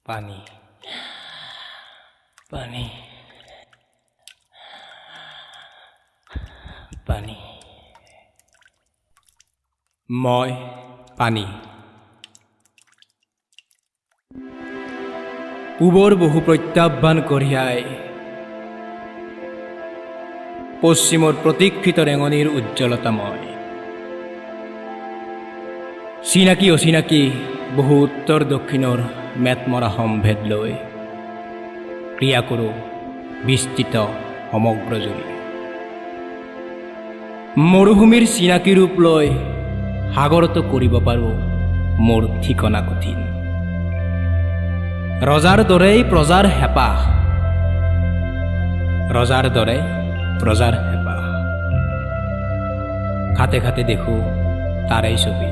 পানী পানী পানী মই পানী পূবৰ বহু প্ৰত্যাহ্বান কঢ়িয়াই পশ্চিমৰ প্ৰতীক্ষিত ৰেঙনিৰ উজ্জ্বলতা মই চিনাকি অচিনাকি বহু উত্তৰ দক্ষিণৰ মেটমৰা সম্ভেদ লৈ ক্ৰিয়া কৰোঁ বিস্তৃত সমগ্ৰ জুৰি মৰুভূমিৰ চিনাকি ৰূপ লৈ সাগৰতো কৰিব পাৰোঁ মোৰ ঠিকনা কঠিন ৰজাৰ দৰেই প্ৰজাৰ হেঁপাহ ৰজাৰ দৰে প্ৰজাৰ হেঁপাহ খাতে খাতে দেখোঁ তাৰেই ছবি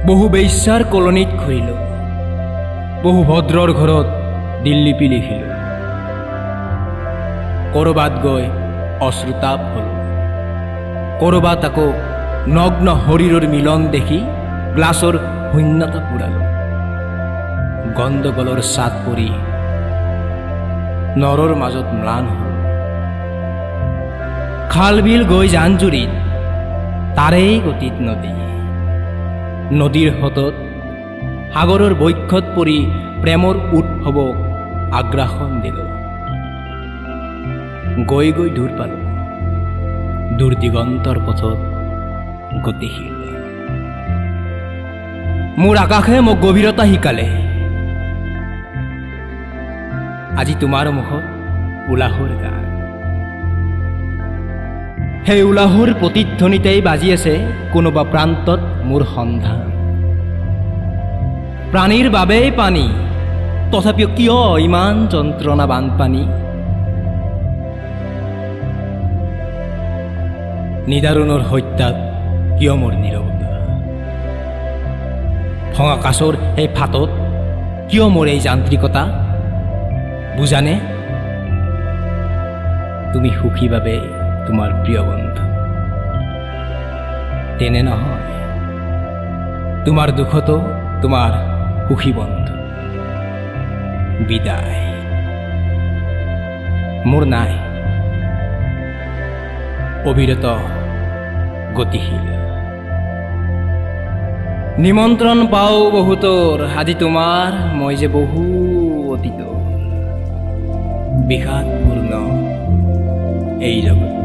বহু বেশ্যাৰ কলনীত ঘূৰিলোঁ বহু ভদ্ৰৰ ঘৰত দিল্লীপি লিখিলোঁ ক'ৰবাত গৈ অশ্ৰুতাপ হ'লোঁ ক'ৰবাত আকৌ নগ্ন শৰীৰৰ মিলন দেখি গ্লাছৰ শূন্যতা পুৰালোঁ গণ্ডগোলৰ ছাট পৰি নৰৰ মাজত ম্লান হ'ল খাল বিল গৈ জান-জুৰিত তাৰেই গতিত নদী নদীৰ হতত সাগৰৰ বক্ষত পৰি প্ৰেমৰ উৎসৱক আগ্ৰাসন দিলোঁ গৈ গৈ দূৰ পালোঁ দূৰ দিগন্তৰ পথত গতিশীল মোৰ আকাশে মোক গভীৰতা শিকালে আজি তোমাৰ মুখত উলাহৰ গান সেই উলাহৰ প্ৰতিধ্বনিতেই বাজি আছে কোনোবা প্ৰান্তত মোৰ সন্ধান প্ৰাণীৰ বাবেই পানী তথাপিও কিয় ইমান যন্ত্ৰণা বানপানী নিদাৰুণৰ হত্যাত কিয় মোৰ নীৰৱতা ভঙা কাছৰ সেই ফাটত কিয় মোৰ এই যান্ত্ৰিকতা বুজানে তুমি সুখী বাবে তোমাৰ প্ৰিয় বন্ধু তেনে নহয় তোমাৰ দুখতো তোমাৰ সুখী বন্ধু বিদায় মোৰ নাই অবিৰত গতিশীল নিমন্ত্ৰণ পাওঁ বহুতৰ আজি তোমাৰ মই যে বহু অতীত বিষাদপূৰ্ণ এই জগত